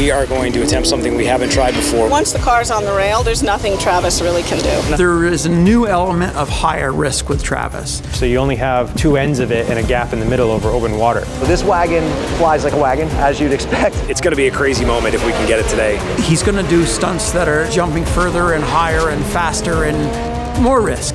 We are going to attempt something we haven't tried before. Once the car's on the rail, there's nothing Travis really can do. There is a new element of higher risk with Travis. So you only have two ends of it and a gap in the middle over open water. So this wagon flies like a wagon, as you'd expect. It's going to be a crazy moment if we can get it today. He's going to do stunts that are jumping further and higher and faster and more risk.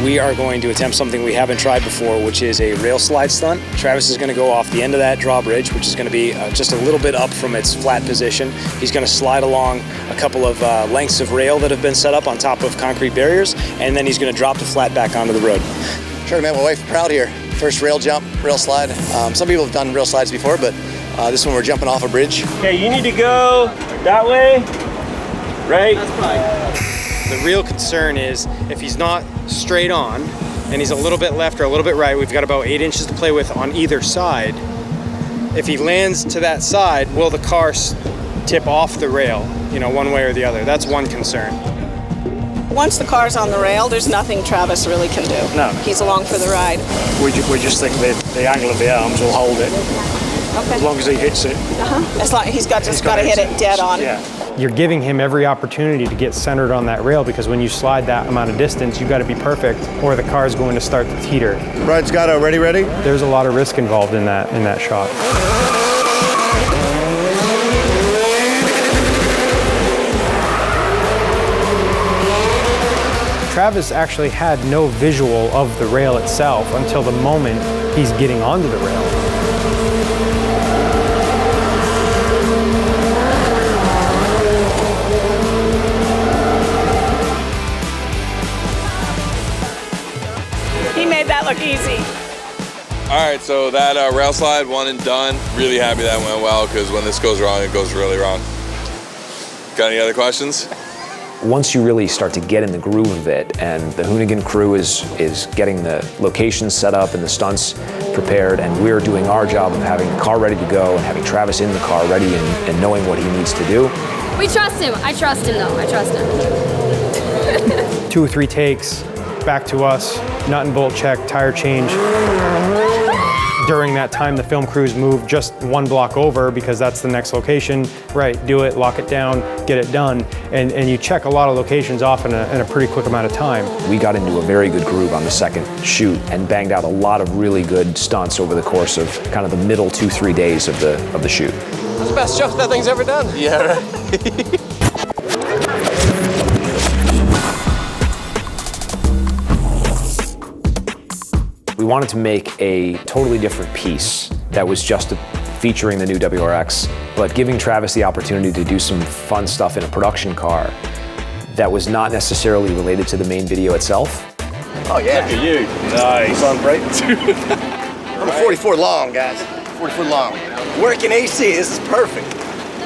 We are going to attempt something we haven't tried before, which is a rail slide stunt. Travis is going to go off the end of that drawbridge, which is going to be just a little bit up from its flat position. He's going to slide along a couple of lengths of rail that have been set up on top of concrete barriers, and then he's going to drop the flat back onto the road. Sure to make my wife proud here. First rail jump, rail slide. Some people have done rail slides before, but this one we're jumping off a bridge. Okay, you need to go that way, right? That's fine. The real concern is if he's not straight on and he's a little bit left or a little bit right, we've got about 8 inches to play with on either side. If he lands to that side, will the car tip off the rail, one way or the other? That's one concern. Once the car's on the rail, there's nothing Travis really can do. No. He's along for the ride. We just think that the angle of the arms will hold it. Okay. As long as he hits it. As long he's got to hit it dead on. Yeah. You're giving him every opportunity to get centered on that rail, because when you slide that amount of distance, you've got to be perfect or the car's going to start to teeter. Right, Scotto, ready? There's a lot of risk involved in that shot. Travis actually had no visual of the rail itself until the moment he's getting onto the rail. He made that look easy. All right, so that rail slide, one and done. Really happy that went well, because when this goes wrong, it goes really wrong. Got any other questions? Once you really start to get in the groove of it, and the Hoonigan crew is getting the locations set up and the stunts prepared, and we're doing our job of having the car ready to go and having Travis in the car ready and knowing what he needs to do. We trust him. I trust him, though. I trust him. 2 or 3 takes, back to us, nut and bolt check, tire change. During that time, the film crews move just 1 block over because that's the next location. Right, do it, lock it down, get it done. And you check a lot of locations off in a pretty quick amount of time. We got into a very good groove on the second shoot and banged out a lot of really good stunts over the course of kind of the middle 2-3 days of the shoot. That's the best jump that thing's ever done. Yeah, right. We wanted to make a totally different piece that was just featuring the new WRX, but giving Travis the opportunity to do some fun stuff in a production car that was not necessarily related to the main video itself. Oh yeah. Look at you. Nice. On break. I'm a 44 long, guys. 44 long. Working AC, this is perfect.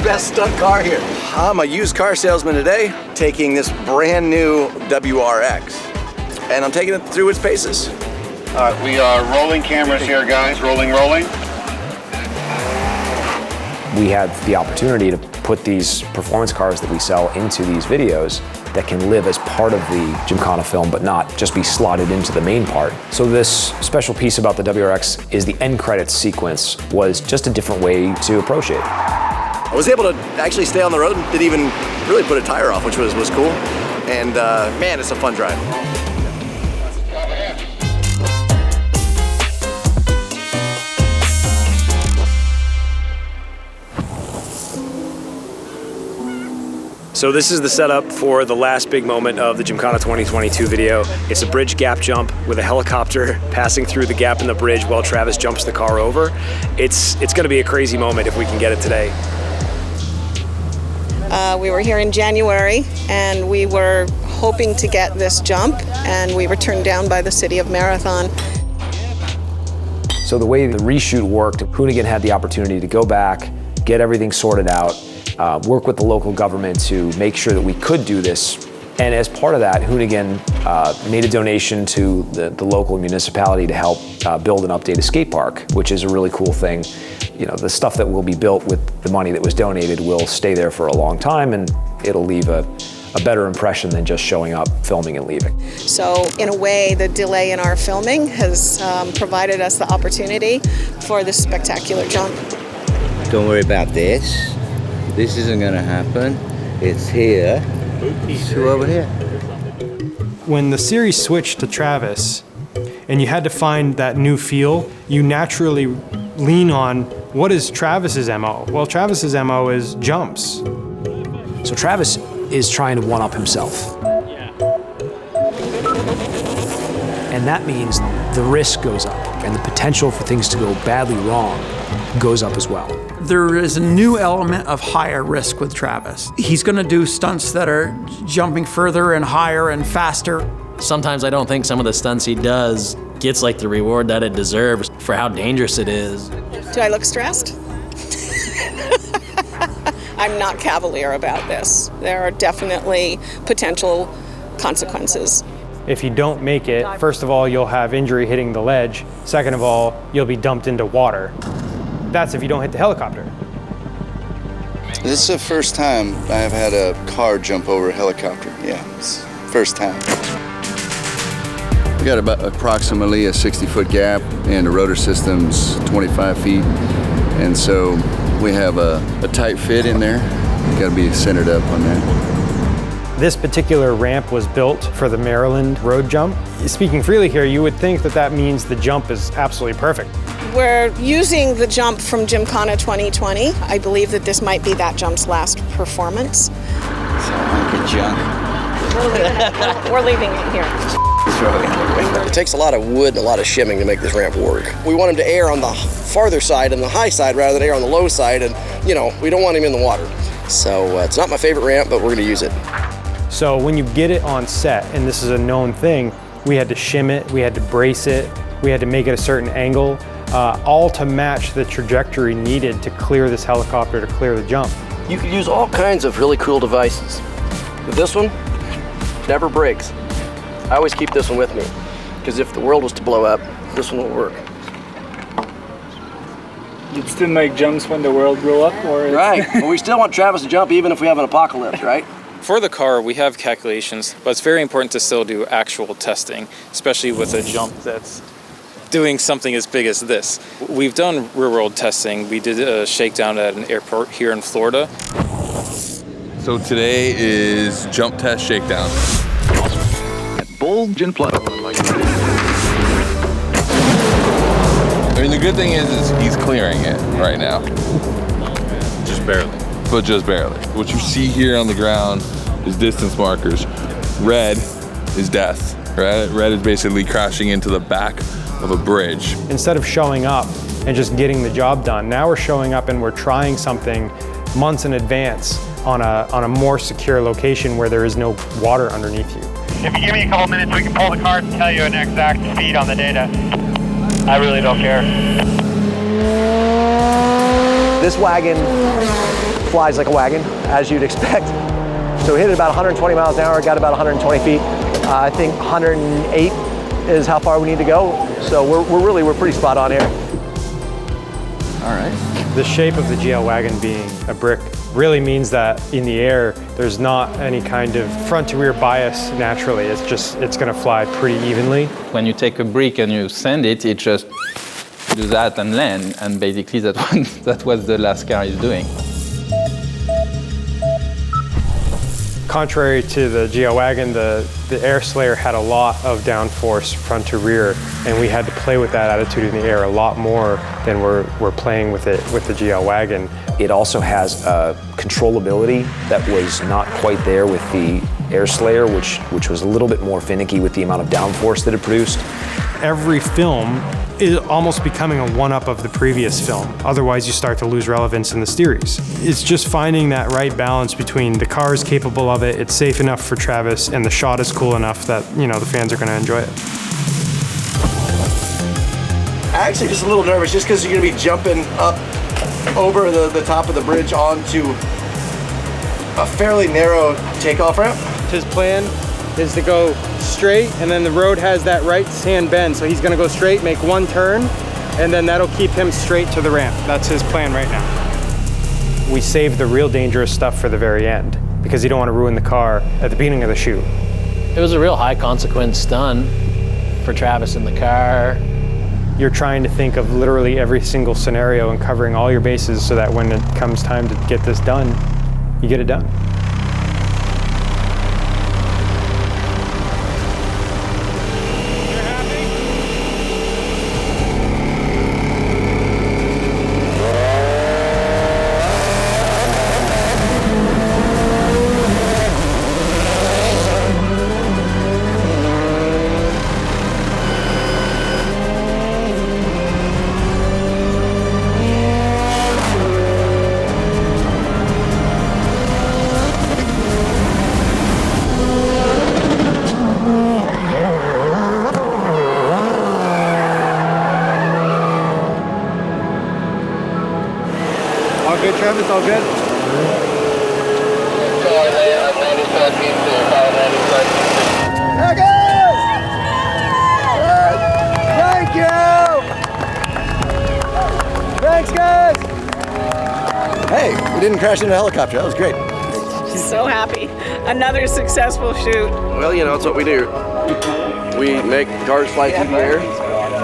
Best stunt car here. I'm a used car salesman today, taking this brand new WRX, and I'm taking it through its paces. All right, we are rolling cameras here, guys. Rolling. We had the opportunity to put these performance cars that we sell into these videos that can live as part of the Gymkhana film, but not just be slotted into the main part. So this special piece about the WRX is the end credits sequence was just a different way to approach it. I was able to actually stay on the road, didn't even really put a tire off, which was cool. And man, it's a fun drive. So this is the setup for the last big moment of the Gymkhana 2022 video. It's a bridge gap jump with a helicopter passing through the gap in the bridge while Travis jumps the car over. It's gonna be a crazy moment if we can get it today. We were here in January and we were hoping to get this jump, and we were turned down by the city of Marathon. So the way the reshoot worked, Hoonigan had the opportunity to go back, get everything sorted out, work with the local government to make sure that we could do this. And as part of that, Hoonigan made a donation to the local municipality to help build and update a skate park, which is a really cool thing. You know, the stuff that will be built with the money that was donated will stay there for a long time, and it'll leave a better impression than just showing up, filming, and leaving. So in a way, the delay in our filming has provided us the opportunity for this spectacular jump. Don't worry about this. This isn't going to happen. It's here. It's over here. When the series switched to Travis, and you had to find that new feel, you naturally lean on, what is Travis's MO? Well, Travis's MO is jumps. So Travis is trying to one-up himself. And that means the risk goes up, and the potential for things to go badly wrong goes up as well. There is a new element of higher risk with Travis. He's going to do stunts that are jumping further and higher and faster. Sometimes I don't think some of the stunts he does gets like the reward that it deserves for how dangerous it is. Do I look stressed? I'm not cavalier about this. There are definitely potential consequences. If you don't make it, first of all, you'll have injury hitting the ledge. Second of all, you'll be dumped into water. That's if you don't hit the helicopter. This is the first time I've had a car jump over a helicopter. Yeah, it's first time. We got about approximately a 60-foot gap, and the rotor system's 25 feet. And so we have a tight fit in there. You got to be centered up on that. This particular ramp was built for the Maryland road jump. Speaking freely here, you would think that that means the jump is absolutely perfect. We're using the jump from Gymkhana 2020. I believe that this might be that jump's last performance. Good junk. We're leaving it here. It takes a lot of wood and a lot of shimming to make this ramp work. We want him to air on the farther side and the high side rather than air on the low side, and you know, we don't want him in the water. So it's not my favorite ramp, but we're going to use it. So when you get it on set, and this is a known thing, we had to shim it, we had to brace it, we had to make it a certain angle, all to match the trajectory needed to clear this helicopter, to clear the jump. You could use all kinds of really cool devices. But this one never breaks. I always keep this one with me, because if the world was to blow up, this one will work. You'd still make jumps when the world blew up, or? Right, but we still want Travis to jump even if we have an apocalypse, right? For the car, we have calculations, but it's very important to still do actual testing, especially with a jump that's doing something as big as this. We've done real-world testing. We did a shakedown at an airport here in Florida. So today is jump test shakedown. Bulge and plug. I mean, the good thing is he's clearing it right now. Just barely. But just barely. What you see here on the ground is distance markers. Red is death. Red is basically crashing into the back of a bridge. Instead of showing up and just getting the job done, now we're showing up and we're trying something months in advance on a more secure location where there is no water underneath you. If you give me a couple minutes, we can pull the card and tell you an exact speed on the data. I really don't care. This wagon flies like a wagon, as you'd expect. So we hit it about 120 miles an hour, got about 120 feet. I think 108 is how far we need to go. So we're pretty spot on here. All right. The shape of the GL wagon being a brick really means that in the air, there's not any kind of front to rear bias naturally. It's gonna fly pretty evenly. When you take a brick and you send it, it just do that and land. And basically that's what the last car is doing. Contrary to the GL wagon, the Air Slayer had a lot of downforce front to rear, and we had to play with that attitude in the air a lot more than we're playing with it with the GL wagon. It also has controllability that was not quite there with the Air Slayer, which was a little bit more finicky with the amount of downforce that it produced. Every film is almost becoming a one-up of the previous film. Otherwise, you start to lose relevance in the series. It's just finding that right balance between the car is capable of it, it's safe enough for Travis, and the shot is cool enough that, you know, the fans are going to enjoy it. I'm actually just a little nervous just because you're going to be jumping up over the top of the bridge onto a fairly narrow takeoff ramp. His plan is to go straight, and then the road has that right-hand bend, so he's gonna go straight, make one turn, and then that'll keep him straight to the ramp. That's his plan right now. We saved the real dangerous stuff for the very end, because you don't want to ruin the car at the beginning of the shoot. It was a real high consequence stunt for Travis in the car. You're trying to think of literally every single scenario and covering all your bases so that when it comes time to get this done, you get it done. All good, Travis? All good? There goes! Thank you! Thanks, guys! Hey, we didn't crash into a helicopter. That was great. So happy. Another successful shoot. Well, you know, it's what we do. We make cars fly through the air.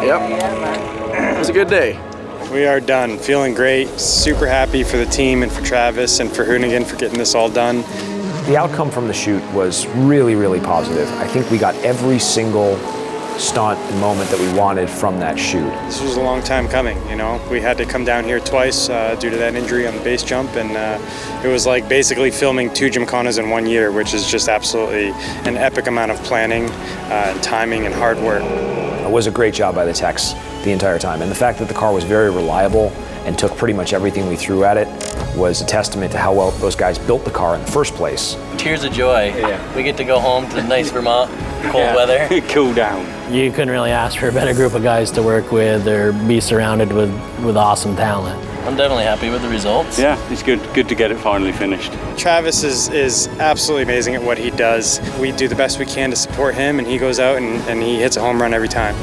Yep. It was a good day. We are done. Feeling great. Super happy for the team and for Travis and for Hoonigan for getting this all done. The outcome from the shoot was really, really positive. I think we got every single stunt and moment that we wanted from that shoot. This was a long time coming, you know. We had to come down here twice due to that injury on the base jump, and it was like basically filming 2 Gymkhanas in 1 year, which is just absolutely an epic amount of planning and timing and hard work. It was a great job by the techs the entire time, and the fact that the car was very reliable and took pretty much everything we threw at it was a testament to how well those guys built the car in the first place. Tears of joy. Yeah. We get to go home to nice Vermont, cold weather. Cool down. You couldn't really ask for a better group of guys to work with or be surrounded with awesome talent. I'm definitely happy with the results. Yeah, it's good to get it finally finished. Travis is absolutely amazing at what he does. We do the best we can to support him, and he goes out and he hits a home run every time.